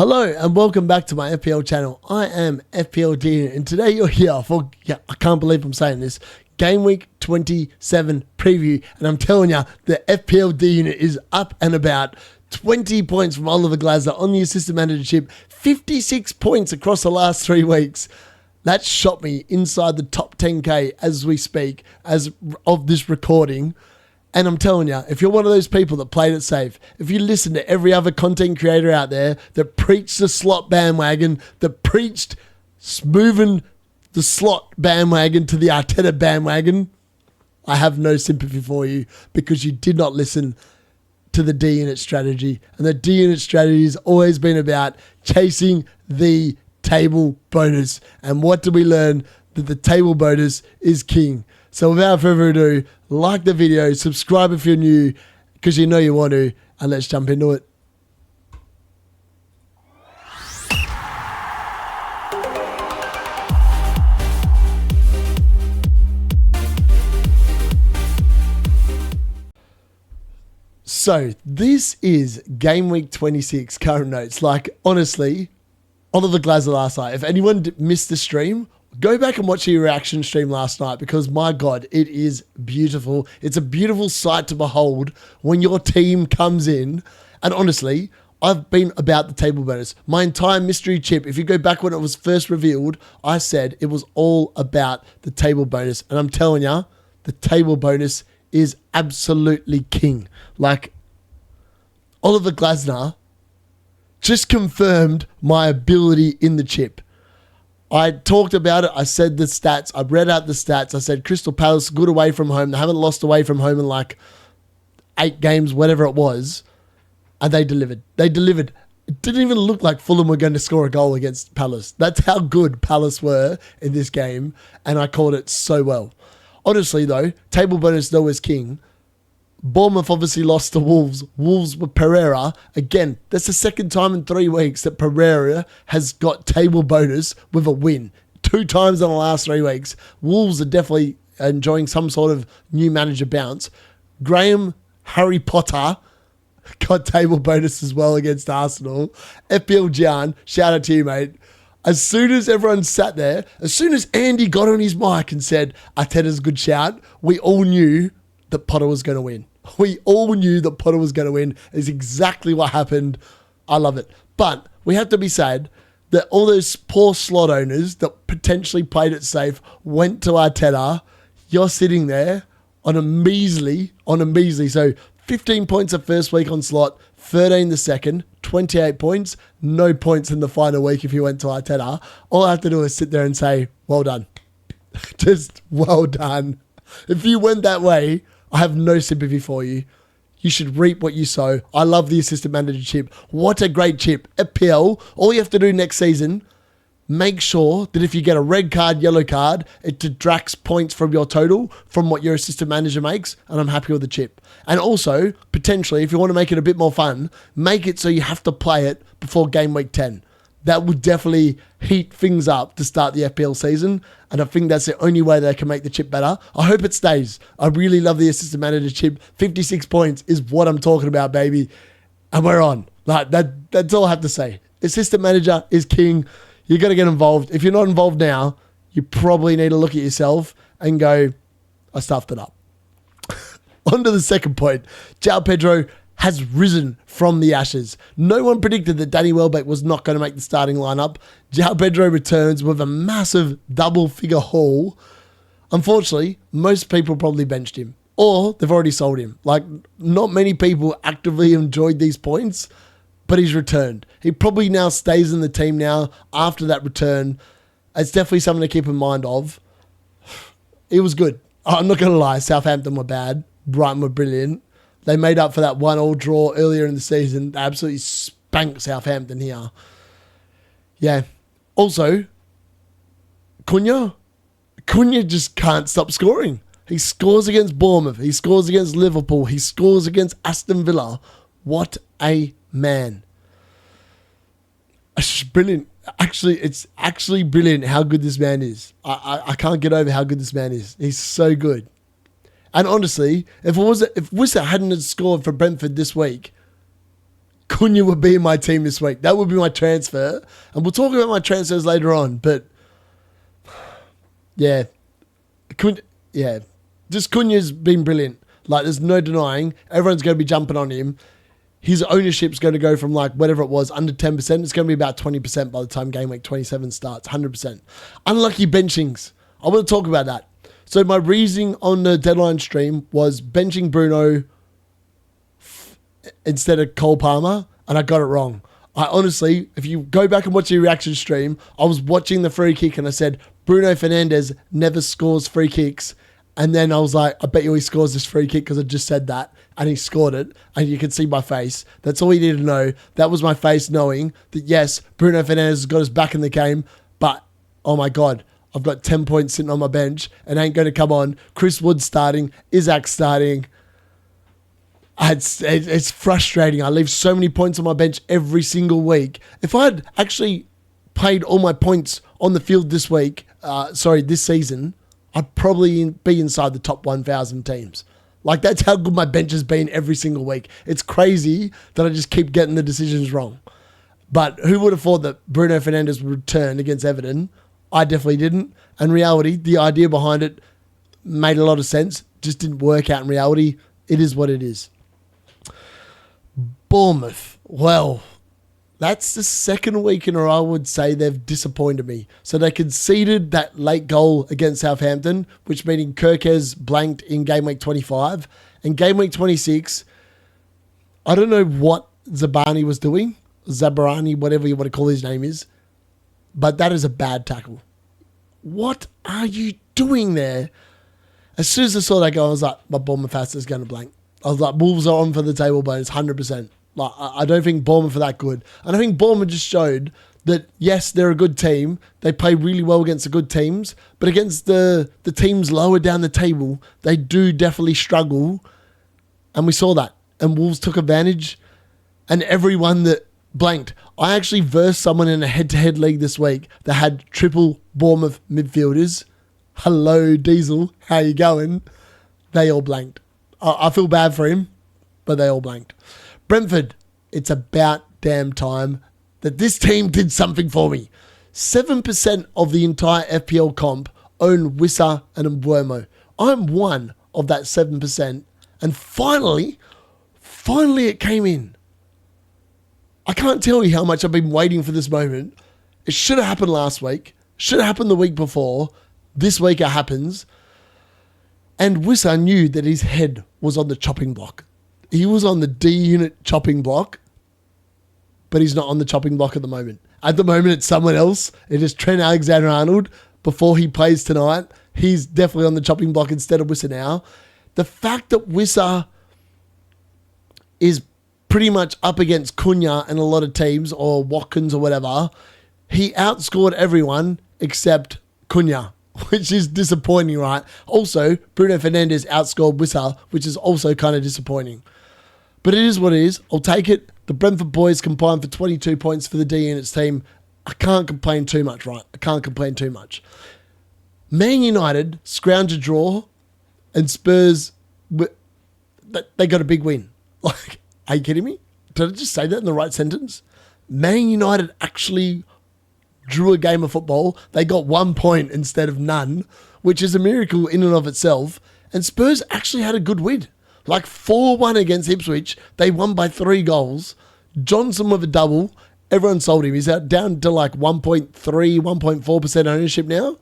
Hello and welcome back to my FPL channel. I am FPL GW, and today you're here for, I can't believe I'm saying this, Game Week 27 preview. And I'm telling you, the FPL D unit is up and about. 20 points from Oliver Glasner on the assistant managership, 56 points across the last 3 weeks. That shot me inside the top 10k as we speak, as of this recording. And I'm telling you, if you're one of those people that played it safe, if you listen to every other content creator out there that preached the slot bandwagon, that preached moving the slot bandwagon to the Arteta bandwagon, I have no sympathy for you because you did not listen to the D unit strategy. And the D unit strategy has always been about chasing the table bonus. And what did we learn? That the table bonus is king. So without further ado, like the video, subscribe if you're new, because you know you want to, and let's jump into it. So this is Game Week 26 current notes. Like, honestly, Oliver Glasner last night. If anyone missed the stream, go back and watch your reaction stream last night because, my God, it is beautiful. It's a beautiful sight to behold when your team comes in. And honestly, I've been about the table bonus. My entire mystery chip, if you go back when it was first revealed, I said it was all about the table bonus. And I'm telling you, the table bonus is absolutely king. Like, Oliver Glasner just confirmed my ability in the chip. I talked about it. I said the stats. I read out the stats. I said Crystal Palace, good away from home. They haven't lost away from home in like 8 games, whatever it was. And they delivered. They delivered. It didn't even look like Fulham were going to score a goal against Palace. That's how good Palace were in this game. And I called it so well. Honestly, though, table bonus though is king. Bournemouth obviously lost to Wolves. Wolves with Pereira. Again, that's the second time in 3 weeks that Pereira has got table bonus with a win. 2 times in the last 3 weeks. Wolves are definitely enjoying some sort of new manager bounce. Graham Harry Potter got table bonus as well against Arsenal. FPL Gian, shout out to you, mate. As soon as everyone sat there, as soon as Andy got on his mic and said, Arteta's a good shout, we all knew that Potter was going to win. We all knew that Potter was going to win. Is exactly what happened. I love it. But we have to be sad that all those poor slot owners that potentially played it safe went to Arteta. You're sitting there on a measly. So 15 points the first week on slot, 13 the second, 28 points, no points in the final week if you went to Arteta. All I have to do is sit there and say, well done. Just well done. If you went that way, I have no sympathy for you. You should reap what you sow. I love the assistant manager chip. What a great chip. FPL, all you have to do next season, make sure that if you get a red card, yellow card, it detracts points from your total from what your assistant manager makes, and I'm happy with the chip. And also, potentially, if you want to make it a bit more fun, make it so you have to play it before game week 10. That would definitely heat things up to start the FPL season. And I think that's the only way they can make the chip better. I hope it stays. I really love the assistant manager chip. 56 points is what I'm talking about, baby. And we're on. Like that's all I have to say. Assistant manager is king. You got to get involved. If you're not involved now, you probably need to look at yourself and go, I stuffed it up. On to the second point. João Pedro has risen from the ashes. No one predicted that Danny Welbeck was not going to make the starting lineup. João Pedro returns with a massive double-figure haul. Unfortunately, most people probably benched him, or they've already sold him. Like, not many people actively enjoyed these points, but he's returned. He probably now stays in the team now after that return. It's definitely something to keep in mind of. It was good. I'm not going to lie, Southampton were bad. Brighton were brilliant. They made up for that 1-1 draw earlier in the season. They absolutely spanked Southampton here. Yeah. Also, Cunha just can't stop scoring. He scores against Bournemouth. He scores against Liverpool. He scores against Aston Villa. What a man. It's brilliant. Actually, it's actually brilliant how good this man is. I can't get over how good this man is. He's so good. And honestly, if Wissa hadn't scored for Brentford this week, Cunha would be in my team this week. That would be my transfer. And we'll talk about my transfers later on. But, yeah. Just Cunha's been brilliant. Like, there's no denying. Everyone's going to be jumping on him. His ownership's going to go from, like, whatever it was, under 10%. It's going to be about 20% by the time game week 27 starts. 100%. Unlucky benchings. I want to talk about that. So my reasoning on the deadline stream was benching Bruno instead of Cole Palmer, and I got it wrong. I honestly, if you go back and watch the reaction stream, I was watching the free kick and I said, Bruno Fernandes never scores free kicks. And then I was like, I bet you he scores this free kick because I just said that. And he scored it. And you can see my face. That's all you need to know. That was my face knowing that, yes, Bruno Fernandes has got us back in the game. But, oh my God, I've got 10 points sitting on my bench and ain't going to come on. Chris Wood's starting. Isaac starting. It's frustrating. I leave so many points on my bench every single week. If I had actually played all my points on the field this season, I'd probably be inside the top 1,000 teams. Like, that's how good my bench has been every single week. It's crazy that I just keep getting the decisions wrong. But who would have thought that Bruno Fernandes would return against Everton? I definitely didn't. In reality, the idea behind it made a lot of sense. Just didn't work out in reality. It is what it is. Bournemouth. Well, that's the second week in a row I would say they've disappointed me. So they conceded that late goal against Southampton, which meaning Kirkes blanked in game week 25. And game week 26, I don't know what Zabarani was doing. Zabarani, whatever you want to call his name is. But that is a bad tackle. What are you doing there? As soon as I saw that goal, I was like, my Bournemouth fast is going to blank. I was like, Wolves are on for the table bonus, 100%. Like, I don't think Bournemouth are that good. And I think Bournemouth just showed that, yes, they're a good team. They play really well against the good teams. But against the teams lower down the table, they do definitely struggle. And we saw that. And Wolves took advantage. And everyone that blanked. I actually versed someone in a head-to-head league this week that had triple Bournemouth midfielders. Hello, Diesel. How you going? They all blanked. I feel bad for him, but they all blanked. Brentford, it's about damn time that this team did something for me. 7% of the entire FPL comp own Wissa and Mbuemo. I'm one of that 7%. And finally it came in. I can't tell you how much I've been waiting for this moment. It should have happened last week. Should have happened the week before. This week it happens. And Wissa knew that his head was on the chopping block. He was on the D unit chopping block, but he's not on the chopping block at the moment. At the moment, it's someone else. It is Trent Alexander-Arnold. Before he plays tonight, he's definitely on the chopping block instead of Wissa now. The fact that Wissa is pretty much up against Cunha and a lot of teams, or Watkins or whatever, he outscored everyone except Cunha, which is disappointing, right? Also, Bruno Fernandes outscored Wissa, which is also kind of disappointing. But it is what it is. I'll take it. The Brentford boys combined for 22 points for the D Units team. I can't complain too much, right? I can't complain too much. Man United scrounge a draw, and Spurs, they got a big win. Like, are you kidding me? Did I just say that in the right sentence? Man United actually drew a game of football. They got 1 point instead of none, which is a miracle in and of itself. And Spurs actually had a good win. Like 4-1 against Ipswich. They won by 3 goals. Johnson with a double. Everyone sold him. He's out down to like 1.3, 1.4% ownership now.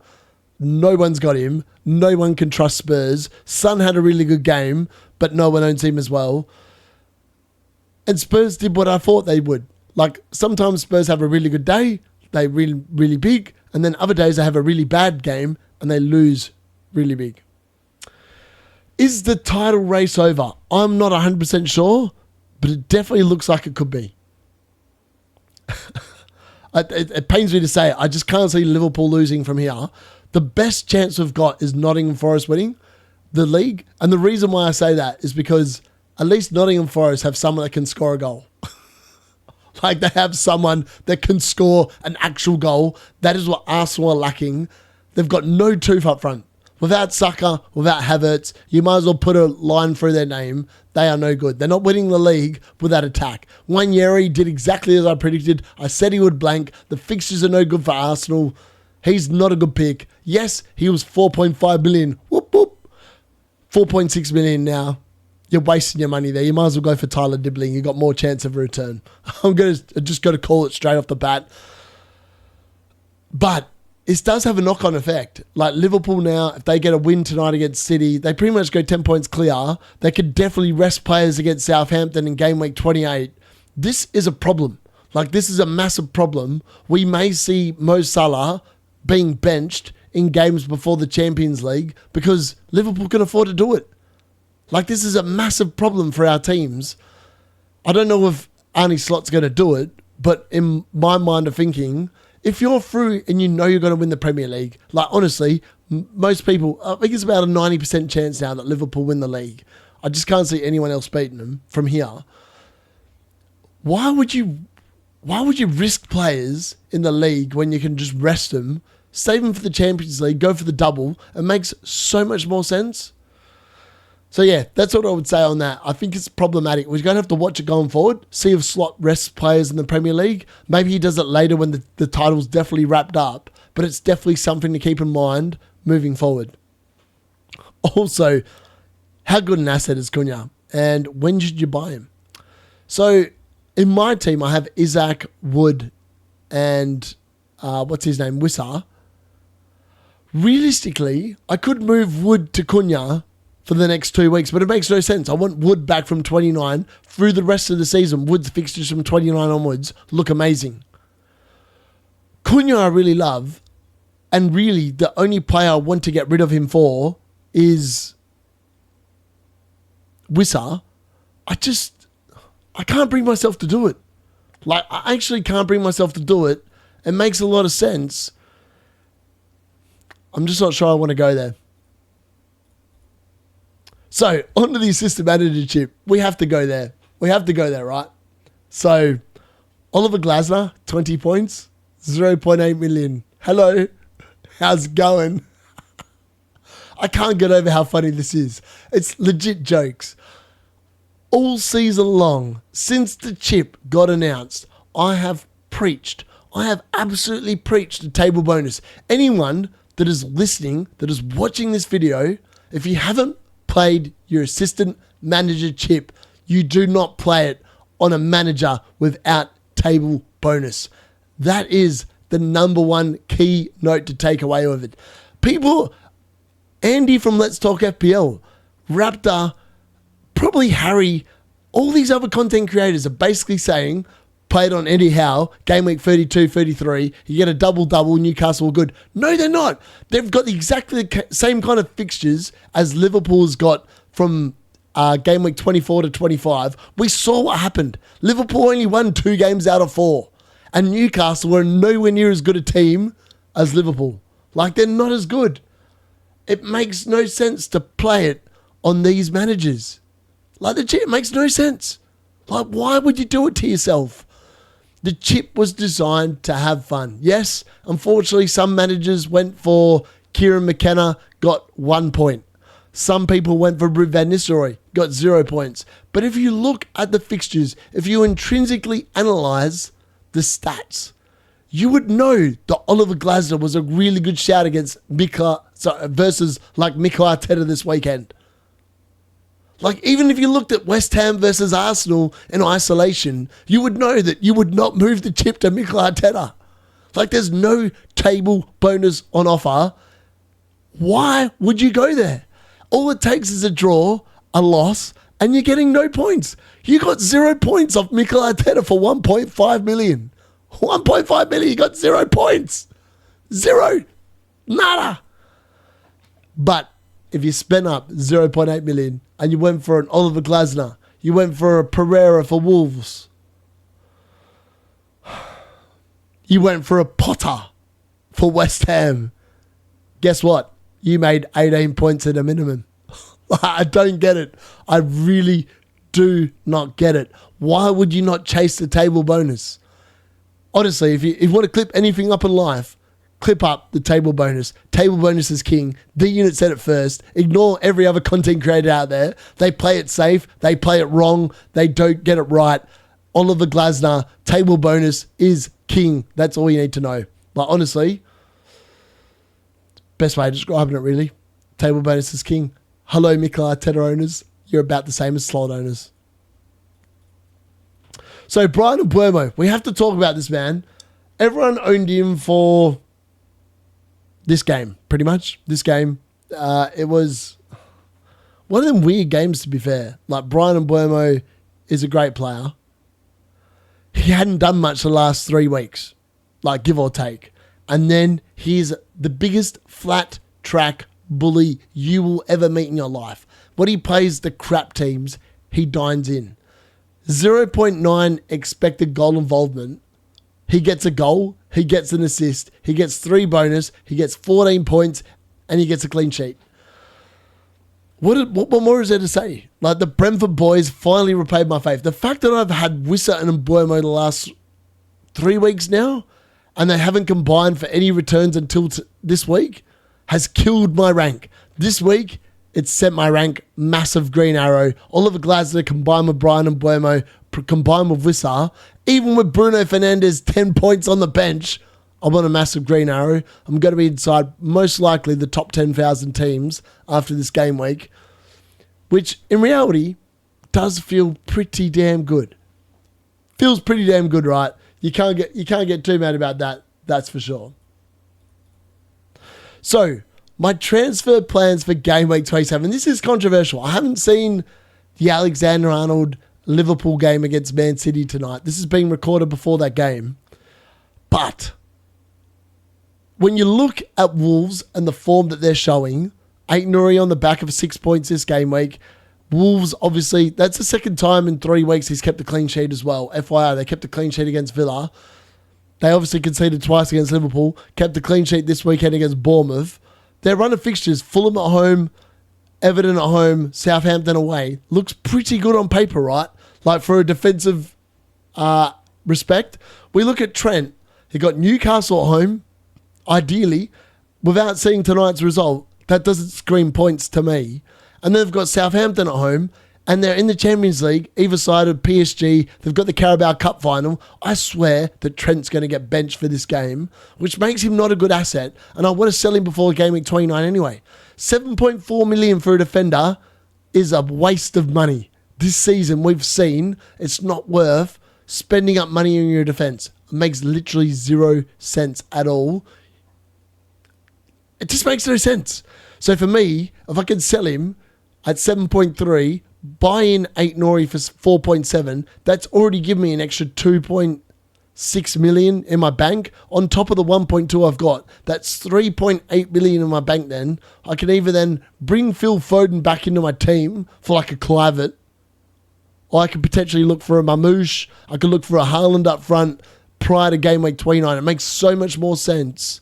No one's got him. No one can trust Spurs. Son had a really good game, but no one owns him as well. And Spurs did what I thought they would. Like, sometimes Spurs have a really good day. They really, really big. And then other days they have a really bad game and they lose really big. Is the title race over? I'm not 100% sure, but it definitely looks like it could be. It pains me to say it. I just can't see Liverpool losing from here. The best chance we've got is Nottingham Forest winning the league. And the reason why I say that is because at least Nottingham Forest have someone that can score a goal. Like, they have someone that can score an actual goal. That is what Arsenal are lacking. They've got no tooth up front. Without Saka, without Havertz, you might as well put a line through their name. They are no good. They're not winning the league without attack. Emery did exactly as I predicted. I said he would blank. The fixtures are no good for Arsenal. He's not a good pick. Yes, he was 4.5 million. Whoop, whoop. 4.6 million now. You're wasting your money there. You might as well go for Tyler Dibbling. You got more chance of a return. I'm going to just go to call it straight off the bat. But it does have a knock-on effect. Like Liverpool now, if they get a win tonight against City, they pretty much go 10 points clear. They could definitely rest players against Southampton in game week 28. This is a problem. Like, this is a massive problem. We may see Mo Salah being benched in games before the Champions League because Liverpool can afford to do it. Like, this is a massive problem for our teams. I don't know if Arne Slot's going to do it, but in my mind of thinking, if you're through and you know you're going to win the Premier League, like honestly, most people, I think it's about a 90% chance now that Liverpool win the league. I just can't see anyone else beating them from here. Why would you risk players in the league when you can just rest them, save them for the Champions League, go for the double? It makes so much more sense. So yeah, that's what I would say on that. I think it's problematic. We're going to have to watch it going forward, see if Slot rests players in the Premier League. Maybe he does it later when the title's definitely wrapped up, but it's definitely something to keep in mind moving forward. Also, how good an asset is Cunha, and when should you buy him? So in my team, I have Isaac, Wood, and what's his name, Wissa. Realistically, I could move Wood to Cunha for the next 2 weeks, but it makes no sense. I want Wood back from 29 through the rest of the season. Wood's fixtures from 29 onwards look amazing. Cunha I really love, and really the only player I want to get rid of him for is Wissa. I can't bring myself to do it. Like, I actually can't bring myself to do it. It makes a lot of sense. I'm just not sure I want to go there. So, onto the assistant manager chip. We have to go there. Right? So, Oliver Glasner, 20 points, 0.8 million. Hello. How's it going? I can't get over how funny this is. It's legit jokes. All season long, since the chip got announced, I have absolutely preached a table bonus. Anyone that is listening, that is watching this video, if you haven't played your assistant manager chip, you do not play it on a manager without table bonus. That is the number one key note to take away with it. People, Andy from Let's Talk FPL, Raptor, probably Harry, all these other content creators are basically saying, play it on Eddie Howe, game week 32, 33, you get a double-double, Newcastle are good. No, they're not. They've got exactly the same kind of fixtures as Liverpool's got from game week 24 to 25. We saw what happened. Liverpool only won 2 games out of 4. And Newcastle were nowhere near as good a team as Liverpool. Like, they're not as good. It makes no sense to play it on these managers. Like, the chip makes no sense. Like, why would you do it to yourself? The chip was designed to have fun. Yes, unfortunately, some managers went for Kieran McKenna, got 1 point. Some people went for Ruud van Nistelrooy, got 0 points. But if you look at the fixtures, if you intrinsically analyse the stats, you would know that Oliver Glasner was a really good shout against versus like Mikel Arteta this weekend. Like, even if you looked at West Ham versus Arsenal in isolation, you would know that you would not move the chip to Mikel Arteta. Like, there's no table bonus on offer. Why would you go there? All it takes is a draw, a loss, and you're getting no points. You got 0 points off Mikel Arteta for 1.5 million. 1.5 million, you got 0 points. 0. Nada. But if you spent up 0.8 million and you went for an Oliver Glasner, you went for a Pereira for Wolves, you went for a Potter for West Ham, guess what? You made 18 points at a minimum. I don't get it. I really do not get it. Why would you not chase the table bonus? Honestly, if you want to clip anything up in life, clip up the table bonus. Table bonus is king. The unit said it first. Ignore every other content creator out there. They play it safe. They play it wrong. They don't get it right. Oliver Glasner, table bonus is king. That's all you need to know. Like, honestly, best way of describing it, really. Table bonus is king. Hello, Mikel Arteta owners. You're about the same as slot owners. So, Bryan Mbuemo, we have to talk about this man. Everyone owned him for this game, pretty much. This game. It was one of them weird games, to be fair. Like, Bryan Mbuemo is a great player. He hadn't done much the last 3 weeks, like, give or take. And then he's the biggest flat track bully you will ever meet in your life. When he plays the crap teams, he dines in. 0.9 expected goal involvement. He gets a goal, he gets an assist, he gets 3 bonus, he gets 14 points, and he gets a clean sheet. What more is there to say? Like, the Brentford boys finally repaid my faith. The fact that I've had Wissa and Mbuemo the last 3 weeks now, and they haven't combined for any returns until this week, has killed my rank. This week, it's sent my rank massive green arrow. Oliver Glasner combined with Bryan Mbuemo, combined with Wissa, even with Bruno Fernandes 10 points on the bench, I'm on a massive green arrow. I'm going to be inside most likely the top 10,000 teams after this game week, which in reality does feel pretty damn good. Feels pretty damn good, right? You can't get too mad about that. That's for sure. So, my transfer plans for game week 27. This is controversial. I haven't seen the Alexander-Arnold Liverpool game against Man City tonight. This is being recorded before that game. But when you look at Wolves and the form that they're showing, Ait Nouri on the back of 6 points this game week. Wolves, obviously, that's the second time in 3 weeks he's kept a clean sheet as well. FYI, they kept a clean sheet against Villa. They obviously conceded twice against Liverpool. Kept a clean sheet this weekend against Bournemouth. Their run of fixtures, Fulham at home, Everton at home, Southampton away, looks pretty good on paper, right? Like, for a defensive respect. We look at Trent. He got Newcastle at home, ideally, without seeing tonight's result. That doesn't scream points to me. And then they've got Southampton at home, and they're in the Champions League, either side of PSG. They've got the Carabao Cup final. I swear that Trent's going to get benched for this game, which makes him not a good asset. And I want to sell him before game week 29 anyway. 7.4 million for a defender is a waste of money. This season we've seen it's not worth spending up money on your defense. It makes literally 0 sense at all. It just makes no sense. So for me, if I can sell him at 7.3, buy in Ait Nouri for 4.7, that's already given me an extra 2.6 million in my bank on top of the 1.2 I've got. That's 3.8 million in my bank then. I can either then bring Phil Foden back into my team for like a Kluivert, or I could potentially look for a Mamouche. I could look for a Haaland up front prior to game week 29. It makes so much more sense.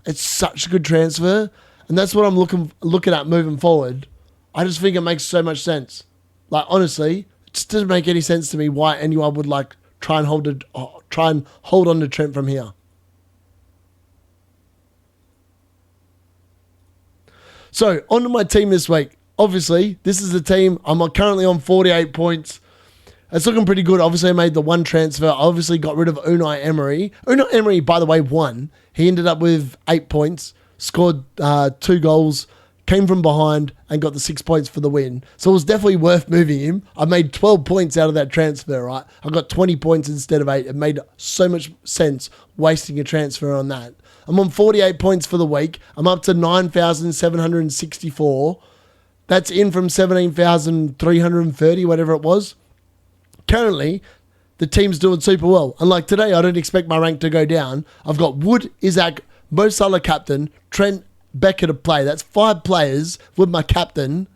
It's such a good transfer, and that's what I'm looking at moving forward. I just think it makes so much sense. Like, honestly, it just doesn't make any sense to me why anyone would like try and hold on to Trent from here. So, on to my team this week. Obviously, this is the team. I'm currently on 48 points. It's looking pretty good. Obviously, I made the one transfer. I obviously got rid of Unai Emery. Unai Emery, by the way, won. He ended up with 8 points, scored 2 goals, came from behind, and got the 6 points for the win. So it was definitely worth moving him. I made 12 points out of that transfer, right? I got 20 points instead of 8. It made so much sense wasting a transfer on that. I'm on 48 points for the week. I'm up to 9,764. That's in from 17,330, whatever it was. Currently, the team's doing super well. And like today, I don't expect my rank to go down. I've got Wood, Isaac, Mo Salah captain, Trent, Becker to play. That's 5 players with my captain.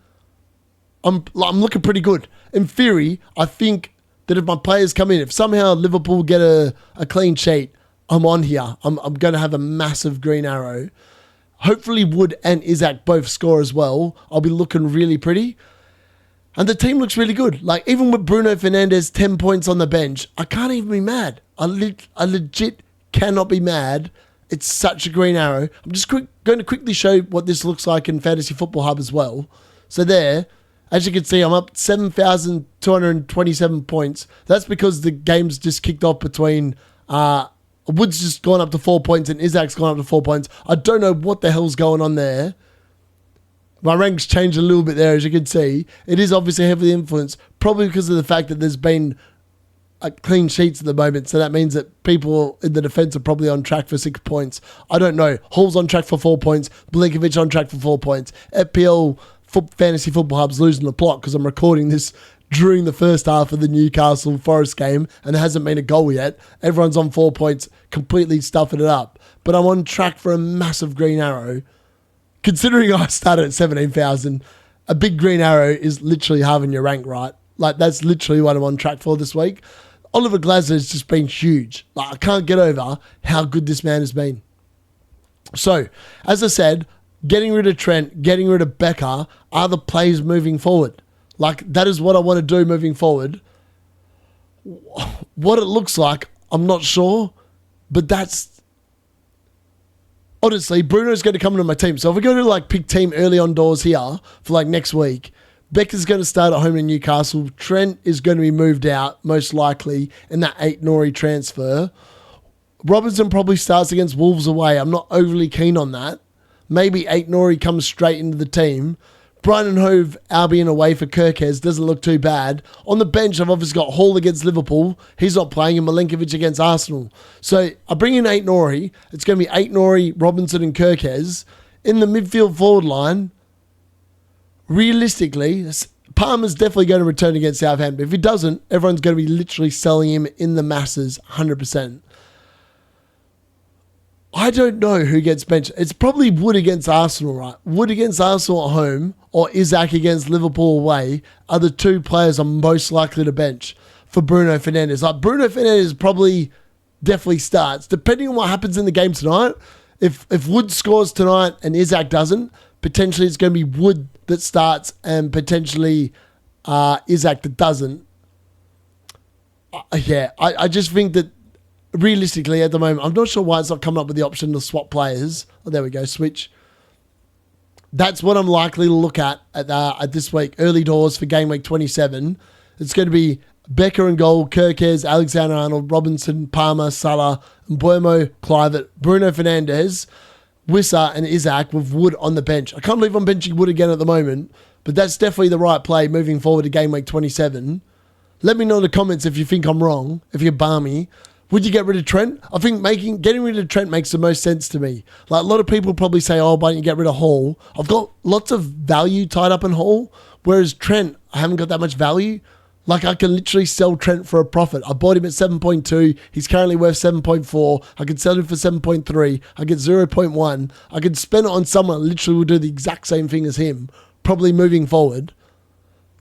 I'm looking pretty good. In theory, I think that if my players come in, if somehow Liverpool get a clean sheet, I'm on here. I'm going to have a massive green arrow. Hopefully Wood and Isaac both score as well. I'll be looking really pretty. And the team looks really good. Like, even with Bruno Fernandes 10 points on the bench, I can't even be mad. I legit cannot be mad It's such a green arrow. I'm just going to quickly show what this looks like in Fantasy Football Hub as well. So there, as you can see, I'm up 7,227 points. That's because the game's just kicked off between Wood's just gone up to 4 points and Isaac's gone up to 4 points. I don't know what the hell's going on there. My rank's changed a little bit there, as you can see. It is obviously heavily influenced, probably because of the fact that there's been clean sheets at the moment. So that means that people in the defence are probably on track for 6 points. I don't know. Hall's on track for 4 points. Blinkovic on track for 4 points. FPL Fantasy Football Hub's losing the plot because I'm recording this during the first half of the Newcastle Forest game and there hasn't been a goal yet. Everyone's on 4 points, completely stuffing it up. But I'm on track for a massive green arrow. Considering I started at 17,000, a big green arrow is literally halving your rank, right? Like, that's literally what I'm on track for this week. Oliver Glasner has just been huge. Like, I can't get over how good this man has been. So, as I said, getting rid of Trent, getting rid of Becker are the plays moving forward. Like, that is what I want to do moving forward. What it looks like, I'm not sure, but that's... Honestly, Bruno's going to come into my team. So if we're going to like pick team early on doors here for like next week, Becker's going to start at home in Newcastle. Trent is going to be moved out, most likely, in that Ait Nouri transfer. Robinson probably starts against Wolves away. I'm not overly keen on that. Maybe Ait Nouri comes straight into the team. Brighton Hove, Albion away for Kirkes. Doesn't look too bad. On the bench, I've obviously got Hall against Liverpool. He's not playing. And Milinkovic against Arsenal. So I bring in Ait Nouri. It's going to be Ait Nouri, Robinson and Kirkes. In the midfield forward line, realistically, Palmer's definitely going to return against Southampton. If he doesn't, everyone's going to be literally selling him in the masses 100%. I don't know who gets benched. It's probably Wood against Arsenal, right? Wood against Arsenal at home or Isaac against Liverpool away are the two players I'm most likely to bench for Bruno Fernandes. Like, Bruno Fernandes probably definitely starts. Depending on what happens in the game tonight, if Wood scores tonight and Isaac doesn't, potentially it's going to be Wood that starts and potentially Isaac that doesn't. I just think that realistically, at the moment, I'm not sure why it's not coming up with the option to swap players. Oh, there we go, switch. That's what I'm likely to look at this week. Early doors for game week 27. It's going to be Becker and goal, Kirkes, Alexander-Arnold, Robinson, Palmer, Salah, Mbuemo, Kluivert, Bruno Fernandes, Wissa and Isaac with Wood on the bench. I can't believe I'm benching Wood again at the moment, but that's definitely the right play moving forward to game week 27. Let me know in the comments if you think I'm wrong, if you're balmy. Would you get rid of Trent? I think getting rid of Trent makes the most sense to me. Like, a lot of people probably say, oh, why don't you get rid of Hall? I've got lots of value tied up in Hall, whereas Trent, I haven't got that much value. Like, I can literally sell Trent for a profit. I bought him at 7.2. He's currently worth 7.4. I could sell him for 7.3. I get 0.1. I could spend it on someone that literally will do the exact same thing as him, probably moving forward.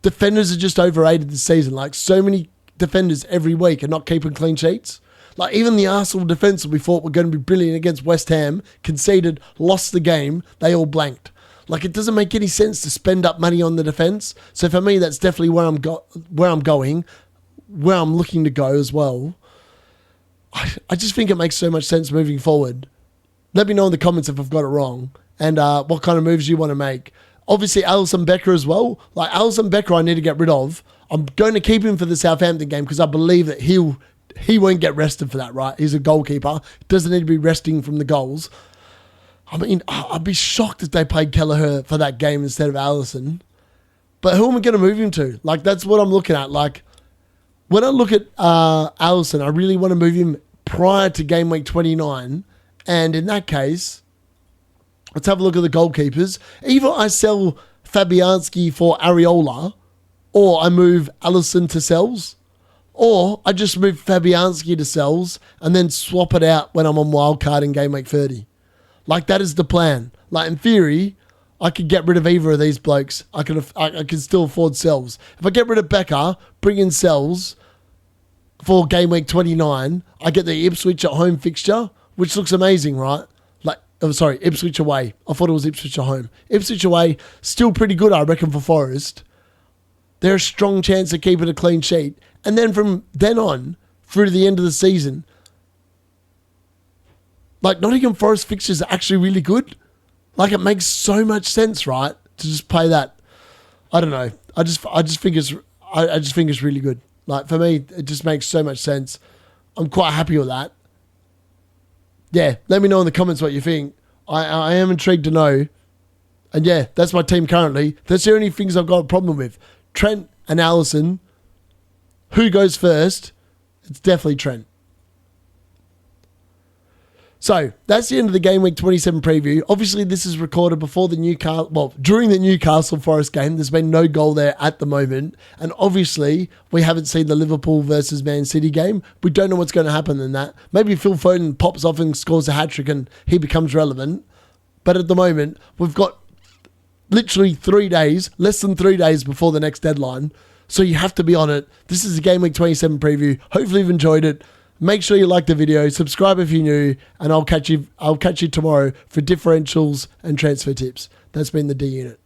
Defenders are just overrated this season. Like, so many defenders every week are not keeping clean sheets. Like, even the Arsenal defence we thought were going to be brilliant against West Ham, conceded, lost the game, they all blanked. Like, it doesn't make any sense to spend up money on the defence. So for me, that's definitely where I'm going, where I'm looking to go as well. I just think it makes so much sense moving forward. Let me know in the comments if I've got it wrong and what kind of moves you want to make. Obviously, Alisson Becker as well. Like, Alisson Becker I need to get rid of. I'm going to keep him for the Southampton game because I believe that he won't get rested for that, right? He's a goalkeeper. Doesn't need to be resting from the goals. I mean, I'd be shocked if they played Kelleher for that game instead of Alisson. But who am I going to move him to? Like, that's what I'm looking at. Like, when I look at Alisson, I really want to move him prior to game week 29. And in that case, let's have a look at the goalkeepers. Either I sell Fabianski for Areola, or I move Alisson to sells. Or I just move Fabianski to sells and then swap it out when I'm on wildcard in game week 30. Like, that is the plan. Like, in theory, I could get rid of either of these blokes. I can still afford sells. If I get rid of Becker, bring in sells for game week 29, I get the Ipswich at home fixture, which looks amazing, right? Like, Ipswich away. I thought it was Ipswich at home. Ipswich away, still pretty good, I reckon, for Forest. They're a strong chance of keeping a clean sheet. And then from then on, through to the end of the season, like Nottingham Forest fixtures are actually really good. Like it makes so much sense, right? To just play that. I don't know. I just think it's really good. Like for me, it just makes so much sense. I'm quite happy with that. Yeah, let me know in the comments what you think. I am intrigued to know. And yeah, that's my team currently. That's the only things I've got a problem with. Trent and Allison. Who goes first? It's definitely Trent. So that's the end of the Game Week 27 preview. Obviously, this is recorded before during the Newcastle Forest game. There's been no goal there at the moment. And obviously, we haven't seen the Liverpool versus Man City game. We don't know what's going to happen in that. Maybe Phil Foden pops off and scores a hat-trick and he becomes relevant. But at the moment, we've got literally 3 days, less than 3 days before the next deadline. So you have to be on it. This is a Game Week 27 preview. Hopefully you've enjoyed it. Make sure you like the video, subscribe if you're new, and I'll catch you tomorrow for differentials and transfer tips. That's been the D Unit.